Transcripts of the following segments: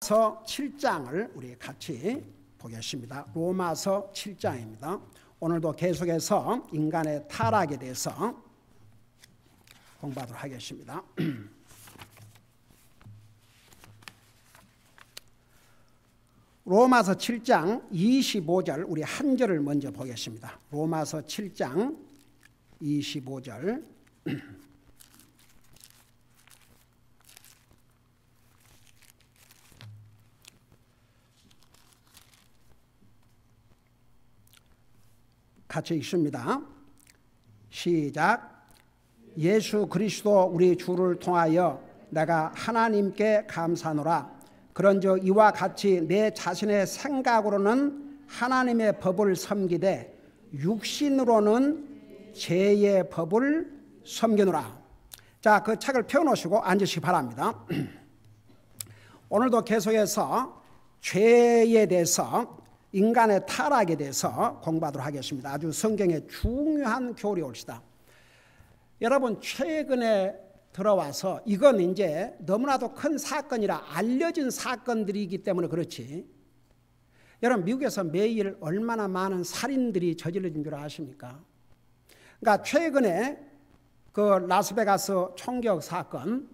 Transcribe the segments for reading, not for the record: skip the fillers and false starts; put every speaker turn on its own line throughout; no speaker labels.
로마서 7장을 우리 같이 보겠습니다. 로마서 7장입니다. 오늘도 계속해서 인간의 타락에 대해서 공부하도록 하겠습니다. 로마서 7장 25절 우리 한 절을 먼저 보겠습니다. 로마서 7장 25절 같이 읽습니다. 시작. 예수 그리스도 우리 주를 통하여 내가 하나님께 감사하노라. 그런즉 이와 같이 내 자신의 생각으로는 하나님의 법을 섬기되 육신으로는 죄의 법을 섬기노라. 자, 그 책을 펴놓으시고 앉으시기 바랍니다. 오늘도 계속해서 죄에 대해서, 인간의 타락에 대해서 공부하도록 하겠습니다. 아주 성경의 중요한 교리 옳시다. 여러분, 최근에 들어와서 이건 이제 너무나도 큰 사건이라 알려진 사건들이기 때문에 그렇지. 여러분, 미국에서 매일 얼마나 많은 살인들이 저질러진 줄 아십니까? 그러니까 최근에 그 라스베가스 총격 사건,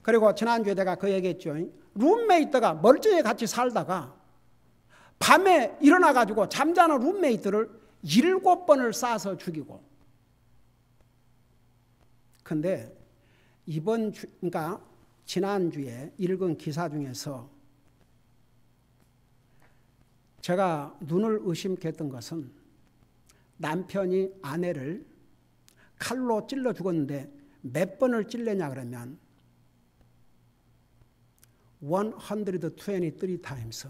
그리고 지난주에 내가 그 얘기했죠. 룸메이트가 멀쩡히 같이 살다가 밤에 일어나가지고 잠자는 룸메이트를 7번을 쏴서 죽이고. 근데 그러니까 지난주에 읽은 기사 중에서 제가 눈을 의심케 했던 것은 남편이 아내를 칼로 찔러 죽었는데 몇 번을 찔렸냐 그러면 123 times.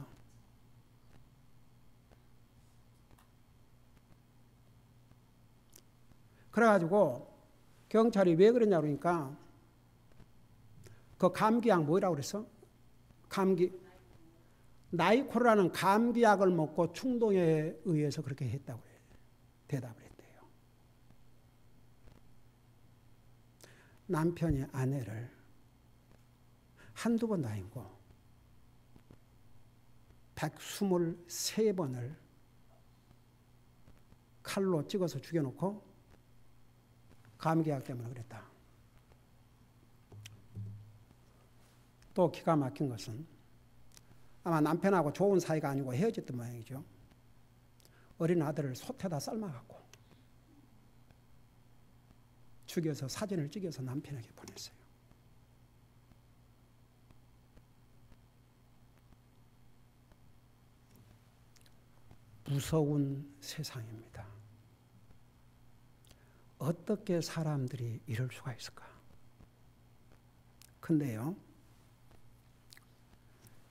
그래가지고 경찰이 왜 그러냐 그러니까 그 감기약 뭐라고 그랬어? 나이코라는 감기약을 먹고 충동에 의해서 그렇게 했다고 그래요. 대답을 했대요. 남편이 아내를 한두 번도 아니고 123번을 칼로 찍어서 죽여놓고 감기약 때문에 그랬다. 또 기가 막힌 것은 아마 남편하고 좋은 사이가 아니고 헤어졌던 모양이죠. 어린 아들을 솥에다 삶아갖고 죽여서 사진을 찍어서 남편에게 보냈어요. 무서운 세상입니다. 어떻게 사람들이 이럴 수가 있을까? 근데요,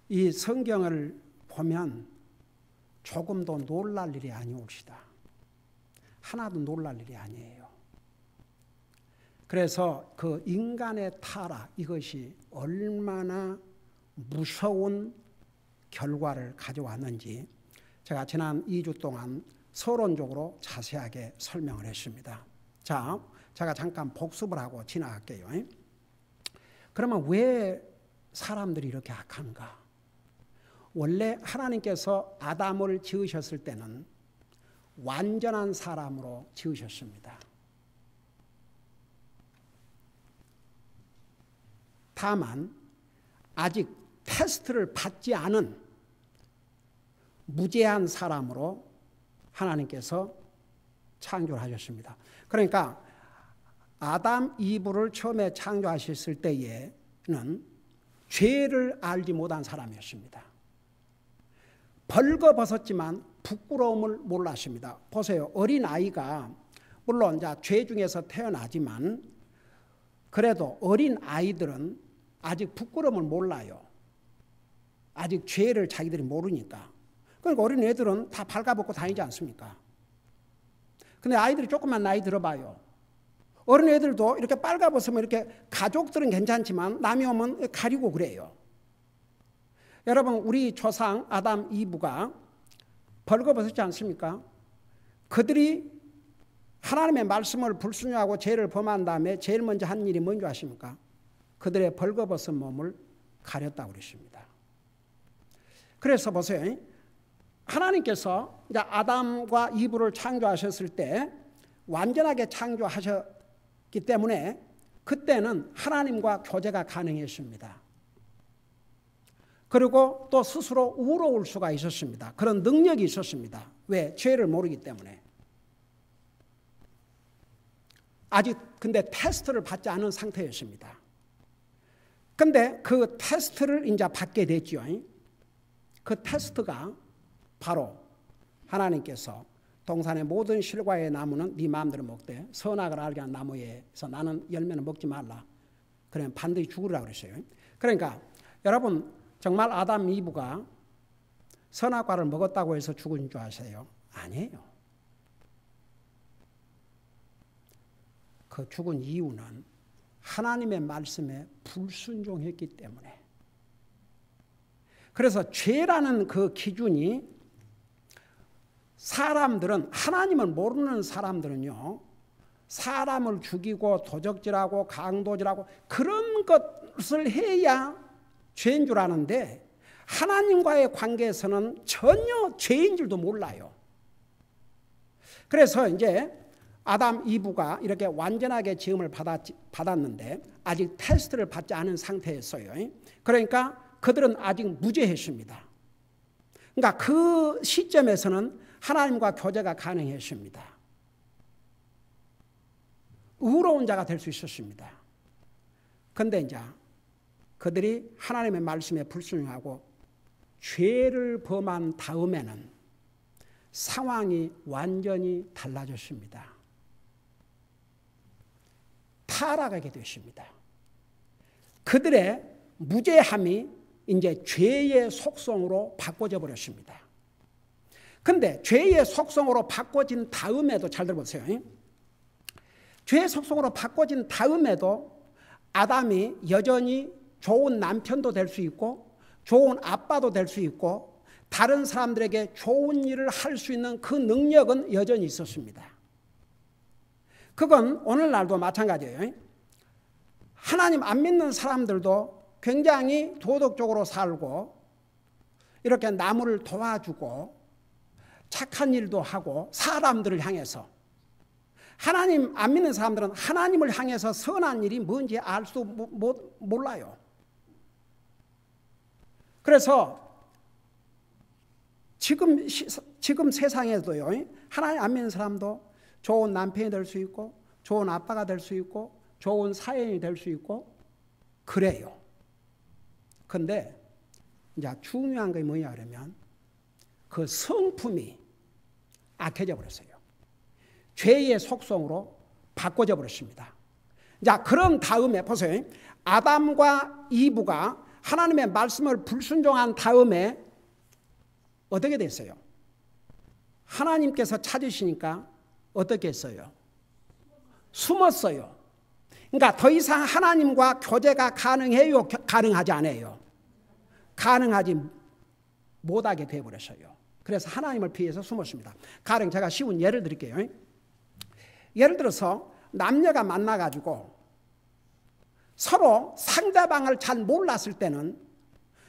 이 성경을 보면 조금도 놀랄 일이 아니옵시다. 하나도 놀랄 일이 아니에요. 그래서 그 인간의 타락, 이것이 얼마나 무서운 결과를 가져왔는지 제가 지난 2주 동안 서론적으로 자세하게 설명을 했습니다. 자, 제가 잠깐 복습을 하고 지나갈게요. 그러면 왜 사람들이 이렇게 악한가? 원래 하나님께서 아담을 지으셨을 때는 완전한 사람으로 지으셨습니다. 다만 아직 테스트를 받지 않은 무죄한 사람으로 하나님께서 창조를 하셨습니다. 그러니까 아담 이브를 처음에 창조하셨을 때에는 죄를 알지 못한 사람이었습니다. 벌거벗었지만 부끄러움을 몰랐습니다. 보세요. 어린아이가 물론 이제 죄 중에서 태어나지만 그래도 어린 아이들은 아직 부끄러움을 몰라요. 아직 죄를 자기들이 모르니까. 그러니까 어린 애들은 다 발가벗고 다니지 않습니까? 근데 아이들이 조금만 나이 들어봐요. 어린 애들도 이렇게 빨가벗으면 이렇게 가족들은 괜찮지만 남이 오면 가리고 그래요. 여러분, 우리 조상 아담 이브가 벌거벗었지 않습니까? 그들이 하나님의 말씀을 불순종하고 죄를 범한 다음에 제일 먼저 한 일이 뭔지 아십니까? 그들의 벌거벗은 몸을 가렸다고 그랬습니다. 그래서 보세요. 하나님께서 이제 아담과 이브를 창조하셨을 때 완전하게 창조하셨기 때문에 그때는 하나님과 교제가 가능했습니다. 그리고 또 스스로 우러올 수가 있었습니다. 그런 능력이 있었습니다. 왜? 죄를 모르기 때문에. 아직 근데 테스트를 받지 않은 상태였습니다. 근데 그 테스트를 이제 받게 됐죠. 그 테스트가 바로 하나님께서 동산의 모든 실과의 나무는 네 마음대로 먹되 선악을 알게 한 나무에서 나는 열매는 먹지 말라. 그러면 반드시 죽으리라고 그랬어요. 그러니까 여러분 정말 아담 이브가 선악과를 먹었다고 해서 죽은 줄 아세요? 아니에요. 그 죽은 이유는 하나님의 말씀에 불순종했기 때문에. 그래서 죄라는 그 기준이 사람들은, 하나님을 모르는 사람들은요, 사람을 죽이고 도적질하고 강도질하고 그런 것을 해야 죄인 줄 아는데 하나님과의 관계에서는 전혀 죄인 줄도 몰라요. 그래서 이제 아담 이브가 이렇게 완전하게 지음을 받았는데 아직 테스트를 받지 않은 상태였어요. 그러니까 그들은 아직 무죄했습니다. 그러니까 그 시점에서는 하나님과 교제가 가능했습니다. 의로운 자가 될 수 있었습니다. 그런데 이제 그들이 하나님의 말씀에 불순종하고 죄를 범한 다음에는 상황이 완전히 달라졌습니다. 타락하게 됐습니다. 그들의 무죄함이 이제 죄의 속성으로 바꿔져 버렸습니다. 근데 죄의 속성으로 바꿔진 다음에도 잘 들어보세요. 죄의 속성으로 바꿔진 다음에도 아담이 여전히 좋은 남편도 될 수 있고 좋은 아빠도 될 수 있고 다른 사람들에게 좋은 일을 할 수 있는 그 능력은 여전히 있었습니다. 그건 오늘날도 마찬가지예요. 하나님 안 믿는 사람들도 굉장히 도덕적으로 살고 이렇게 남을 도와주고 착한 일도 하고 사람들을 향해서, 하나님 안 믿는 사람들은 하나님을 향해서 선한 일이 뭔지 알 수 몰라요. 그래서 지금 세상에도요, 하나님 안 믿는 사람도 좋은 남편이 될 수 있고 좋은 아빠가 될 수 있고 좋은 사연이 될 수 있고 그래요. 근데 이제 중요한 게 뭐냐 그러면 그 성품이 악해져 버렸어요. 죄의 속성으로 바꿔져 버렸습니다. 자, 그런 다음에 보세요. 아담과 이브가 하나님의 말씀을 불순종한 다음에 어떻게 됐어요? 하나님께서 찾으시니까 어떻게 했어요? 숨었어요. 그러니까 더 이상 하나님과 교제가 가능해요? 가능하지 않아요? 가능하지 못하게 되어버렸어요. 그래서 하나님을 피해서 숨었습니다. 가령 제가 쉬운 예를 드릴게요. 예를 들어서 남녀가 만나가지고 서로 상대방을 잘 몰랐을 때는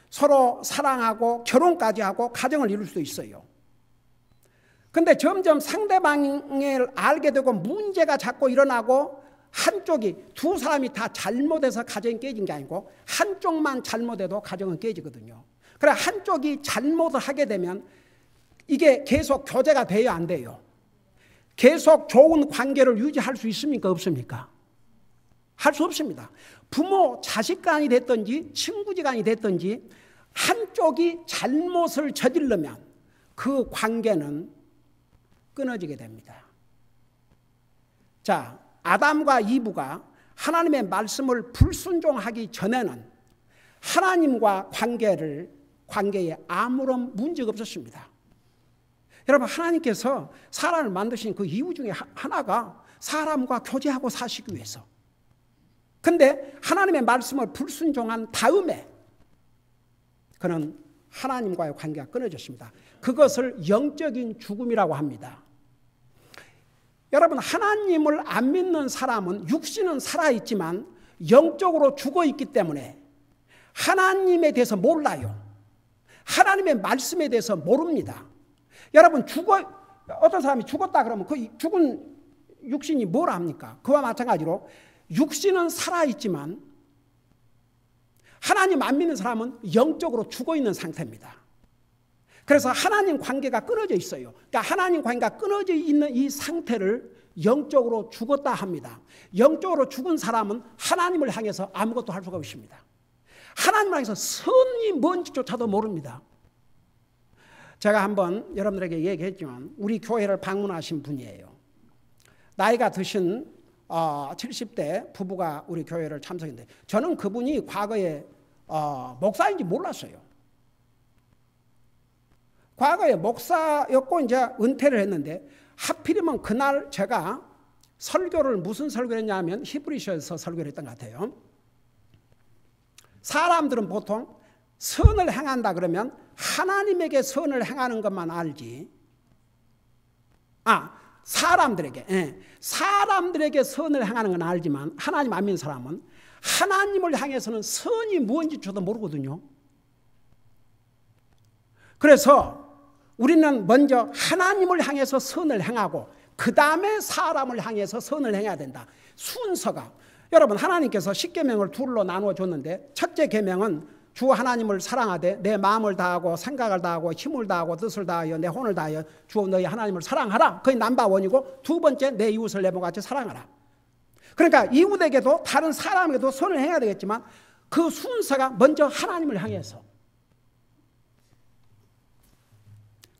서로 사랑하고 결혼까지 하고 가정을 이룰 수도 있어요. 근데 점점 상대방을 알게 되고 문제가 자꾸 일어나고 한쪽이, 두 사람이 다 잘못해서 가정이 깨진 게 아니고 한쪽만 잘못해도 가정은 깨지거든요. 그래 한쪽이 잘못을 하게 되면 이게 계속 교제가 돼야 안 돼요? 계속 좋은 관계를 유지할 수 있습니까? 없습니까? 할 수 없습니다. 부모, 자식 간이 됐든지 친구지간이 됐든지 한쪽이 잘못을 저지르면 그 관계는 끊어지게 됩니다. 자, 아담과 이브가 하나님의 말씀을 불순종하기 전에는 하나님과 관계에 아무런 문제가 없었습니다. 여러분, 하나님께서 사람을 만드신 그 이유 중에 하나가 사람과 교제하고 사시기 위해서. 근데 하나님의 말씀을 불순종한 다음에 그는 하나님과의 관계가 끊어졌습니다. 그것을 영적인 죽음이라고 합니다. 여러분, 하나님을 안 믿는 사람은 육신은 살아있지만 영적으로 죽어있기 때문에 하나님에 대해서 몰라요. 하나님의 말씀에 대해서 모릅니다. 여러분 어떤 사람이 죽었다 그러면 그 죽은 육신이 뭘 합니까? 그와 마찬가지로 육신은 살아있지만 하나님 안 믿는 사람은 영적으로 죽어있는 상태입니다. 그래서 하나님 관계가 끊어져 있어요. 그러니까 하나님 관계가 끊어져 있는 이 상태를 영적으로 죽었다 합니다. 영적으로 죽은 사람은 하나님을 향해서 아무것도 할 수가 없습니다. 하나님을 향해서 선이 뭔지조차도 모릅니다. 제가 한번 여러분들에게 얘기했지만 우리 교회를 방문하신 분이에요. 나이가 드신 70대 부부가 우리 교회를 참석했는데 저는 그분이 과거에 목사인지 몰랐어요. 과거에 목사였고 이제 은퇴를 했는데 하필이면 그날 제가 설교를 무슨 설교를 했냐면 히브리서에서 설교를 했던 것 같아요. 사람들은 보통 선을 행한다 그러면 하나님에게 선을 행하는 것만 알지. 사람들에게 선을 행하는 건 알지만 하나님 안 믿는 사람은 하나님을 향해서는 선이 무엇인지 저도 모르거든요. 그래서 우리는 먼저 하나님을 향해서 선을 행하고 그 다음에 사람을 향해서 선을 행해야 된다. 순서가. 여러분 하나님께서 10계명을 둘로 나누어 줬는데 첫째 계명은 주 하나님을 사랑하되 내 마음을 다하고 생각을 다하고 힘을 다하고 뜻을 다하여 내 혼을 다하여 주 너희 하나님을 사랑하라. 그게 넘버원이고 두 번째 내 이웃을 내 몸같이 사랑하라. 그러니까 이웃에게도 다른 사람에게도 선을 행해야 되겠지만 그 순서가 먼저 하나님을 향해서.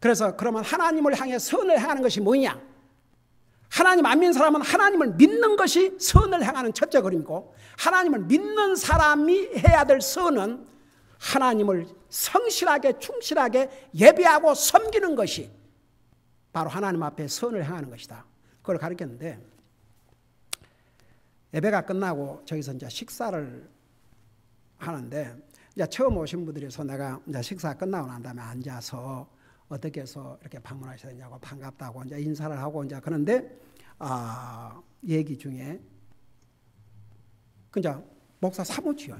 그래서 그러면 하나님을 향해 선을 행하는 것이 뭐냐? 하나님 안 믿는 사람은 하나님을 믿는 것이 선을 행하는 첫째 걸음이고 하나님을 믿는 사람이 해야 될 선은 하나님을 성실하게 충실하게 예배하고 섬기는 것이 바로 하나님 앞에 선을 행하는 것이다. 그걸 가르쳤는데 예배가 끝나고 저기서 이제 식사를 하는데 이제 처음 오신 분들이서 내가 이제 식사 끝나고 난 다음에 앉아서 어떻게 해서 이렇게 방문하셨냐고 반갑다고 이제 인사를 하고 이제 그런데 얘기 중에 그냥 목사 사무치요.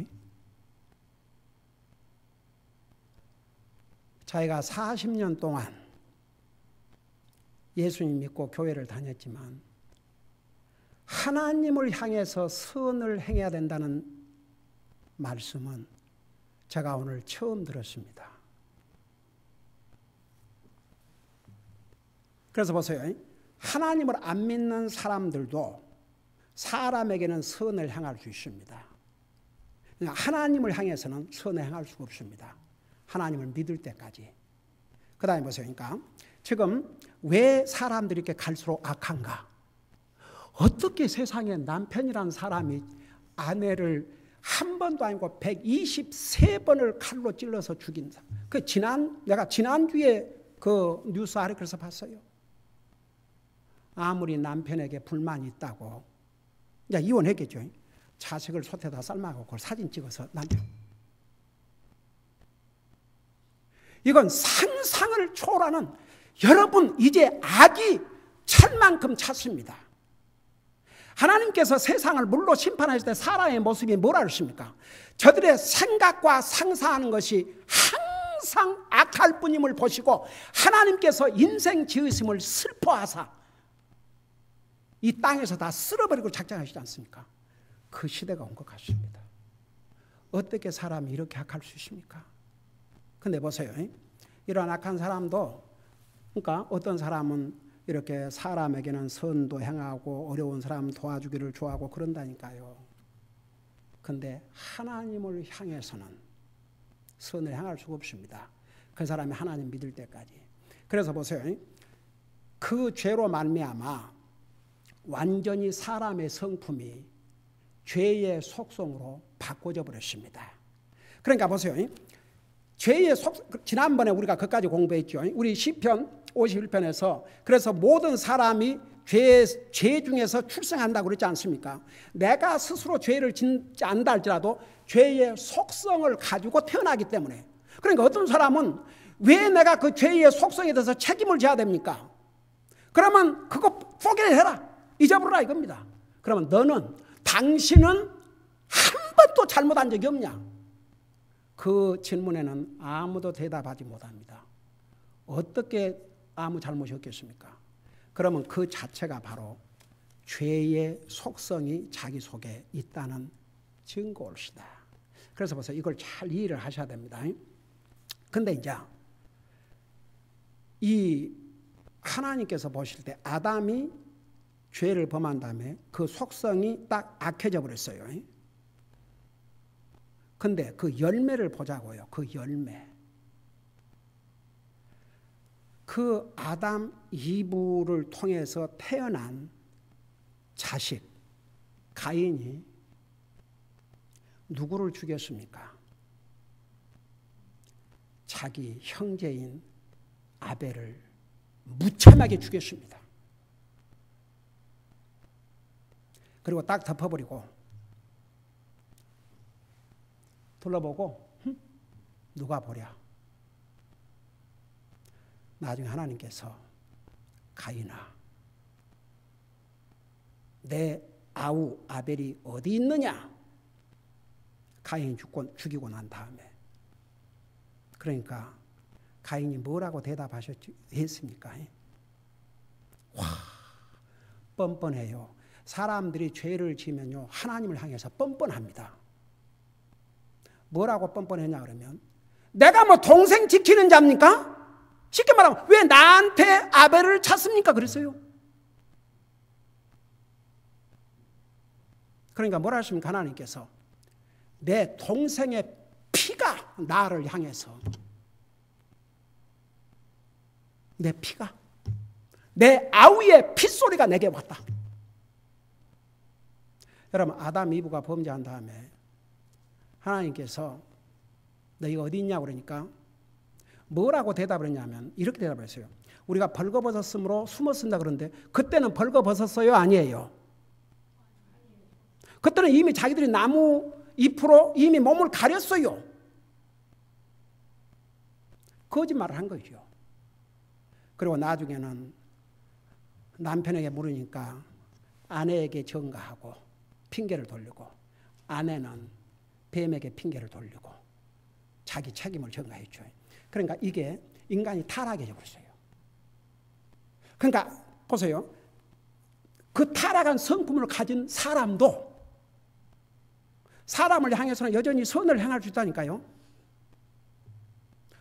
자기가 40년 동안 예수님 믿고 교회를 다녔지만 하나님을 향해서 선을 행해야 된다는 말씀은 제가 오늘 처음 들었습니다. 그래서 보세요. 하나님을 안 믿는 사람들도 사람에게는 선을 행할 수 있습니다. 하나님을 향해서는 선을 행할 수가 없습니다. 하나님을 믿을 때까지. 그 다음에 보세요. 그러니까 지금 왜 사람들이 이렇게 갈수록 악한가? 어떻게 세상에 남편이라는 사람이 아내를 한 번도 아니고 123번을 칼로 찔러서 죽인 사람. 내가 지난주에 그 뉴스 아르크에서 봤어요. 아무리 남편에게 불만이 있다고 이제 이혼했겠죠. 자식을 솥에다 삶아서 그걸 사진 찍어서 남편. 이건 상상을 초월하는 여러분 이제 악이 철만큼 찼습니다. 하나님께서 세상을 물로 심판하실 때 사람의 모습이 뭐라 그러십니까? 저들의 생각과 상상하는 것이 항상 악할 뿐임을 보시고 하나님께서 인생 지으심을 슬퍼하사 이 땅에서 다 쓸어버리고 작정하시지 않습니까? 그 시대가 온 것 같습니다. 어떻게 사람이 이렇게 악할 수 있습니까? 근데 보세요. 이런 악한 사람도 그러니까 어떤 사람은 이렇게 사람에게는 선도 행하고 어려운 사람 도와주기를 좋아하고 그런다니까요. 근데 하나님을 향해서는 선을 행할 수가 없습니다. 그 사람이 하나님 믿을 때까지. 그래서 보세요. 그 죄로 말미암아 완전히 사람의 성품이 죄의 속성으로 바꿔져 버렸습니다. 그러니까 보세요. 죄의 지난번에 우리가 그까지 공부했죠. 우리 시편 51편에서 그래서 모든 사람이 죄 중에서 출생한다고 그랬지 않습니까? 내가 스스로 죄를 짓지 않다 할지라도 죄의 속성을 가지고 태어나기 때문에. 그러니까 어떤 사람은 왜 내가 그 죄의 속성에 대해서 책임을 져야 됩니까? 그러면 그거 포기해라. 잊어버려라 이겁니다. 그러면 당신은 한 번도 잘못한 적이 없냐? 그 질문에는 아무도 대답하지 못합니다. 어떻게 아무 잘못이 없겠습니까? 그러면 그 자체가 바로 죄의 속성이 자기 속에 있다는 증거일시다. 그래서 보세요. 이걸 잘 이해를 하셔야 됩니다. 근데 이제 이 하나님께서 보실 때 아담이 죄를 범한 다음에 그 속성이 딱 악해져 버렸어요. 근데 그 열매를 보자고요. 그 열매. 그 아담 이브를 통해서 태어난 자식 가인이 누구를 죽였습니까? 자기 형제인 아벨을 무참하게 죽였습니다. 그리고 딱 덮어버리고 둘러보고 누가 보랴. 나중에 하나님께서 가인아 내 아우 아벨이 어디 있느냐. 가인이 죽이고 난 다음에 그러니까 가인이 뭐라고 대답했습니까? 와 뻔뻔해요. 사람들이 죄를 지면요 하나님을 향해서 뻔뻔합니다. 뭐라고 뻔뻔했냐 그러면 내가 뭐 동생 지키는 자입니까? 쉽게 말하면 왜 나한테 아벨을 찾습니까? 그랬어요. 그러니까 뭐라 하십니까? 하나님께서 내 동생의 피가 나를 향해서 내 피가 내 아우의 핏소리가 내게 왔다. 여러분 아담 이브가 범죄한 다음에 하나님께서 너희가 어디 있냐고 그러니까 뭐라고 대답을 했냐면 이렇게 대답을 했어요. 우리가 벌거벗었으므로 숨었습니다 그런데 그때는 벌거벗었어요? 아니에요? 그때는 이미 자기들이 나무 잎으로 이미 몸을 가렸어요. 거짓말을 한 거죠. 그리고 나중에는 남편에게 물으니까 아내에게 전가하고 핑계를 돌리고 아내는 뱀에게 핑계를 돌리고 자기 책임을 전가했죠. 그러니까 이게 인간이 타락해져 버렸어요. 그러니까 보세요. 그 타락한 성품을 가진 사람도 사람을 향해서는 여전히 선을 행할 수 있다니까요.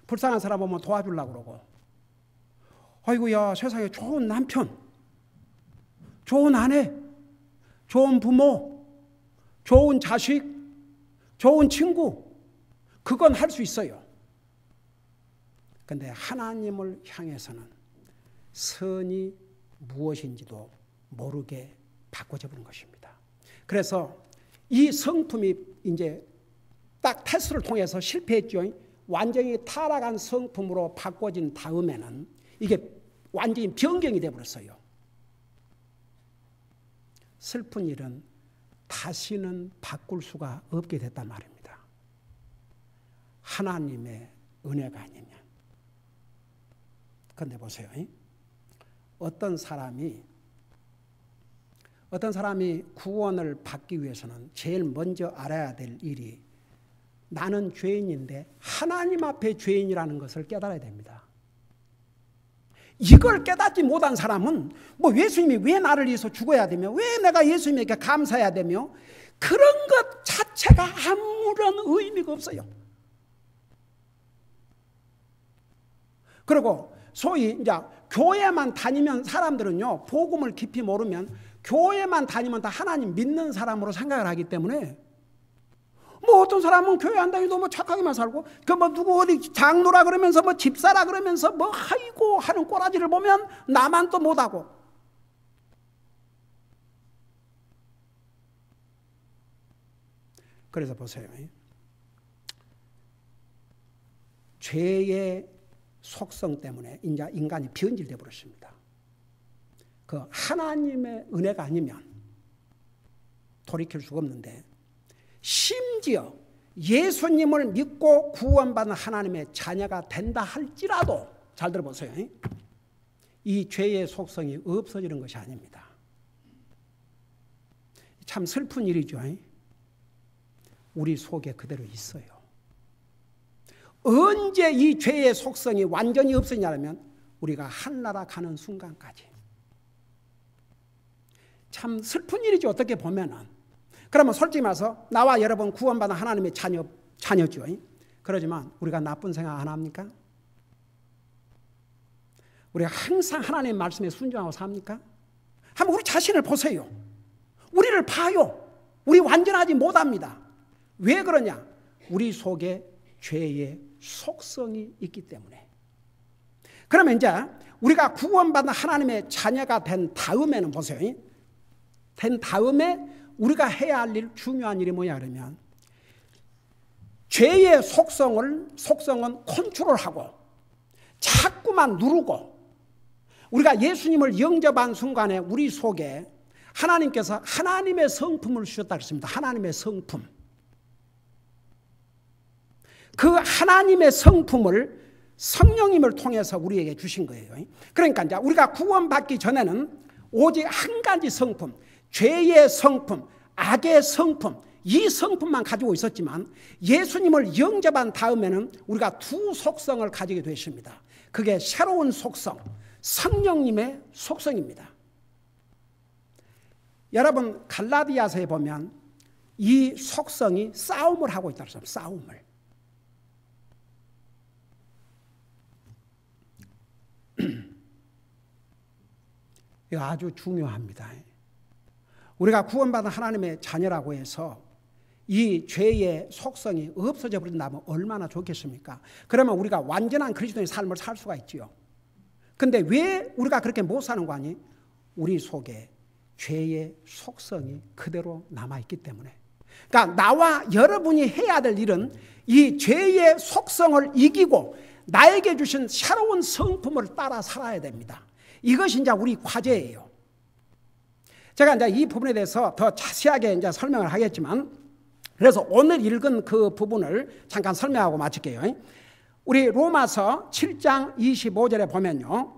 불쌍한 사람 보면 도와주려고 그러고 아이고야 세상에 좋은 남편, 좋은 아내, 좋은 부모, 좋은 자식, 좋은 친구 그건 할 수 있어요. 그런데 하나님을 향해서는 선이 무엇인지도 모르게 바꿔져 버린 것입니다. 그래서 이 성품이 이제 딱 테스트를 통해서 실패했죠. 완전히 타락한 성품으로 바꿔진 다음에는 이게 완전히 변경이 되어버렸어요. 슬픈 일은 다시는 바꿀 수가 없게 됐단 말입니다. 하나님의 은혜가 아니면. 그런데 보세요. 어떤 사람이 구원을 받기 위해서는 제일 먼저 알아야 될 일이 나는 죄인인데 하나님 앞에 죄인이라는 것을 깨달아야 됩니다. 이걸 깨닫지 못한 사람은 뭐 예수님이 왜 나를 위해서 죽어야 되며 왜 내가 예수님에게 감사해야 되며 그런 것 자체가 아무런 의미가 없어요. 그리고 소위 이제 교회만 다니면 사람들은요 복음을 깊이 모르면 교회만 다니면 다 하나님 믿는 사람으로 생각을 하기 때문에 뭐 어떤 사람은 교회 안 다니도 뭐 착하게만 살고 그 뭐 누구 어디 장로라 그러면서 뭐 집사라 그러면서 뭐 아이고 하는 꼬라지를 보면 나만 또 못하고 그래서 보세요. 죄의 속성 때문에 이제 인간이 변질되어 버렸습니다. 그 하나님의 은혜가 아니면 돌이킬 수가 없는데 심지어 예수님을 믿고 구원받은 하나님의 자녀가 된다 할지라도 잘 들어보세요. 이 죄의 속성이 없어지는 것이 아닙니다. 참 슬픈 일이죠. 우리 속에 그대로 있어요. 언제 이 죄의 속성이 완전히 없어지냐면 우리가 하늘나라 가는 순간까지. 참 슬픈 일이죠, 어떻게 보면은. 그러면 솔직히 말해서 나와 여러분 구원받은 하나님의 자녀죠. 그러지만 우리가 나쁜 생각 안 합니까? 우리가 항상 하나님의 말씀에 순종하고 삽니까? 한번 우리 자신을 보세요. 우리를 봐요. 우리 완전하지 못합니다. 왜 그러냐? 우리 속에 죄의 속성이 있기 때문에. 그러면 이제 우리가 구원받은 하나님의 자녀가 된 다음에는 보세요. 된 다음에 우리가 해야 할 일, 중요한 일이 뭐냐 그러면 죄의 속성은 컨트롤하고 자꾸만 누르고, 우리가 예수님을 영접한 순간에 우리 속에 하나님께서 하나님의 성품을 주셨다 그랬습니다. 하나님의 성품. 그 하나님의 성품을 성령님을 통해서 우리에게 주신 거예요. 그러니까 이제 우리가 구원받기 전에는 오직 한 가지 성품, 죄의 성품, 악의 성품, 이 성품만 가지고 있었지만 예수님을 영접한 다음에는 우리가 두 속성을 가지게 되십니다. 그게 새로운 속성, 성령님의 속성입니다. 여러분 갈라디아서에 보면 이 속성이 싸움을 하고 있다고 했습니다. 싸움을. 이거 아주 중요합니다. 우리가 구원받은 하나님의 자녀라고 해서 이 죄의 속성이 없어져 버린다면 얼마나 좋겠습니까? 그러면 우리가 완전한 그리스도의 삶을 살 수가 있지요. 근데 왜 우리가 그렇게 못 사는 거 아니? 우리 속에 죄의 속성이 그대로 남아있기 때문에. 그러니까 나와 여러분이 해야 될 일은 이 죄의 속성을 이기고 나에게 주신 새로운 성품을 따라 살아야 됩니다. 이것이 이제 우리 과제예요. 제가 이제 이 부분에 대해서 더 자세하게 이제 설명을 하겠지만, 그래서 오늘 읽은 그 부분을 잠깐 설명하고 마칠게요. 우리 로마서 7장 25절에 보면요,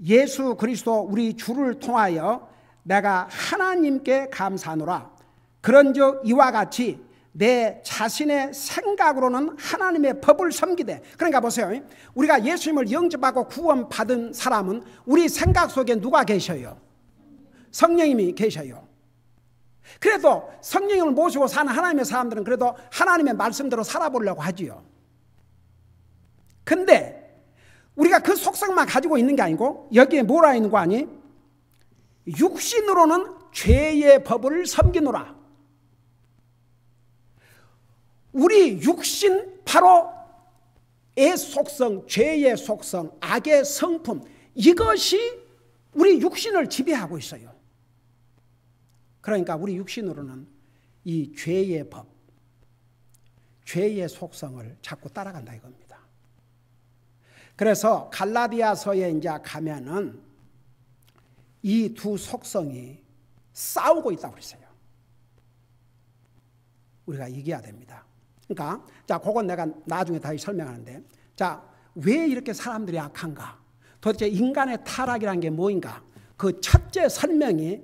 예수 그리스도 우리 주를 통하여 내가 하나님께 감사하노라. 그런즉 이와 같이 내 자신의 생각으로는 하나님의 법을 섬기되. 그러니까 보세요, 우리가 예수님을 영접하고 구원받은 사람은 우리 생각 속에 누가 계셔요? 성령님이 계셔요. 그래도 성령님을 모시고 사는 하나님의 사람들은 그래도 하나님의 말씀대로 살아보려고 하지요. 근데 우리가 그 속성만 가지고 있는 게 아니고 여기에 뭐라 있는 거 아니? 육신으로는 죄의 법을 섬기노라. 우리 육신, 바로 의 속성, 죄의 속성, 악의 성품, 이것이 우리 육신을 지배하고 있어요. 그러니까 우리 육신으로는 이 죄의 법, 죄의 속성을 자꾸 따라간다 이겁니다. 그래서 갈라디아서에 이제 가면은 이 두 속성이 싸우고 있다고 그랬어요. 우리가 이겨야 됩니다. 그러니까 자, 그건 내가 나중에 다시 설명하는데, 자, 왜 이렇게 사람들이 악한가? 도대체 인간의 타락이라는 게 뭐인가? 그 첫째 설명이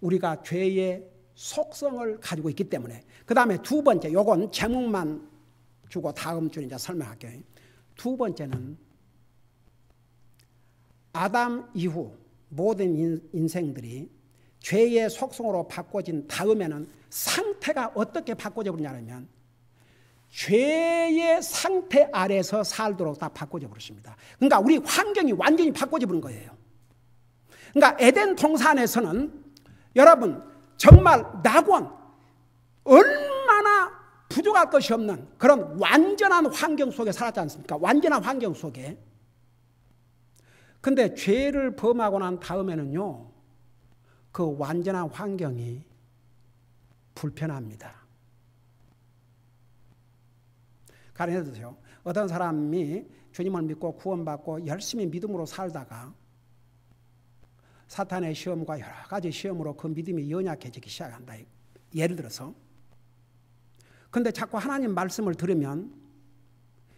우리가 죄의 속성을 가지고 있기 때문에. 그 다음에 두 번째, 요건 제목만 주고 다음 주에 이제 설명할게요. 두 번째는 아담 이후 모든 인생들이 죄의 속성으로 바꿔진 다음에는 상태가 어떻게 바꿔져 버리냐면 죄의 상태 아래서 살도록 다 바꿔져 버렸습니다. 그러니까 우리 환경이 완전히 바꿔져 버린 거예요. 그러니까 에덴 동산에서는 여러분 정말 낙원, 얼마나 부족할 것이 없는 그런 완전한 환경 속에 살았지 않습니까? 완전한 환경 속에. 근데 죄를 범하고 난 다음에는요, 그 완전한 환경이 불편합니다. 가령 예를 들어서 어떤 사람이 주님을 믿고 구원받고 열심히 믿음으로 살다가 사탄의 시험과 여러 가지 시험으로 그 믿음이 연약해지기 시작한다. 예를 들어서. 근데 자꾸 하나님 말씀을 들으면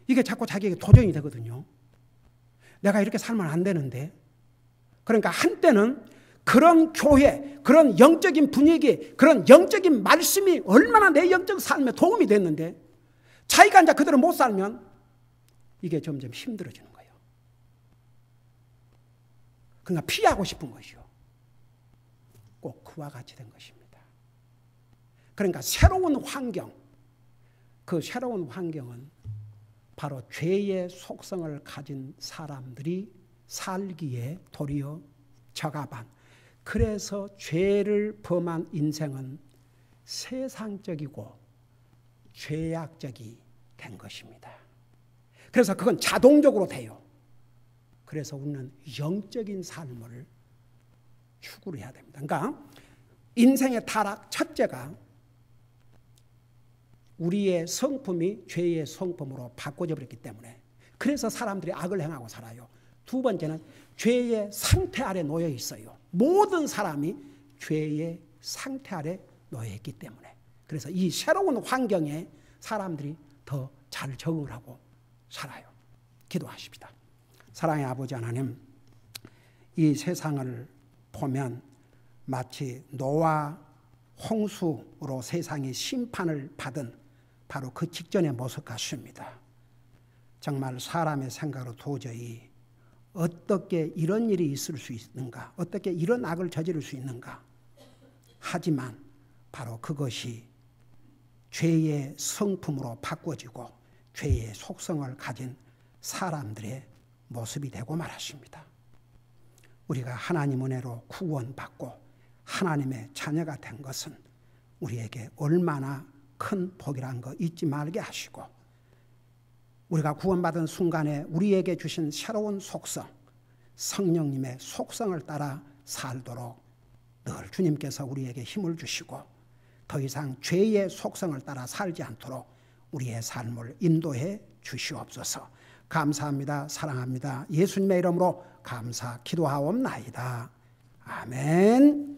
이게 자꾸 자기에게 도전이 되거든요. 내가 이렇게 살면 안 되는데. 그러니까 한때는 그런 교회, 그런 영적인 분위기, 그런 영적인 말씀이 얼마나 내 영적 삶에 도움이 됐는데 자기가 이제 그대로 못 살면 이게 점점 힘들어지는 거예요. 그러니까 피하고 싶은 것이요. 꼭 그와 같이 된 것입니다. 그러니까 새로운 환경, 그 새로운 환경은 바로 죄의 속성을 가진 사람들이 살기에 도리어 적합한, 그래서 죄를 범한 인생은 세상적이고 죄악적이 된 것입니다. 그래서 그건 자동적으로 돼요. 그래서 우리는 영적인 삶을 추구를 해야 됩니다. 그러니까 인생의 타락 첫째가 우리의 성품이 죄의 성품으로 바꿔져 버렸기 때문에, 그래서 사람들이 악을 행하고 살아요. 두 번째는 죄의 상태 아래 놓여 있어요. 모든 사람이 죄의 상태 아래 놓여 있기 때문에, 그래서 이 새로운 환경에 사람들이 더 잘 적응을 하고 살아요. 기도하십시다. 사랑의 아버지 하나님, 이 세상을 보면 마치 노아 홍수로 세상이 심판을 받은 바로 그 직전의 모습 같습니다. 정말 사람의 생각으로 도저히 어떻게 이런 일이 있을 수 있는가, 어떻게 이런 악을 저지를 수 있는가. 하지만 바로 그것이 죄의 성품으로 바꿔지고 죄의 속성을 가진 사람들의 모습이 되고 말았습니다. 우리가 하나님 은혜로 구원받고 하나님의 자녀가 된 것은 우리에게 얼마나 큰 복이라는 거 잊지 말게 하시고, 우리가 구원받은 순간에 우리에게 주신 새로운 속성, 성령님의 속성을 따라 살도록 늘 주님께서 우리에게 힘을 주시고, 더 이상 죄의 속성을 따라 살지 않도록 우리의 삶을 인도해 주시옵소서. 감사합니다. 사랑합니다. 예수님의 이름으로 감사 기도하옵나이다. 아멘.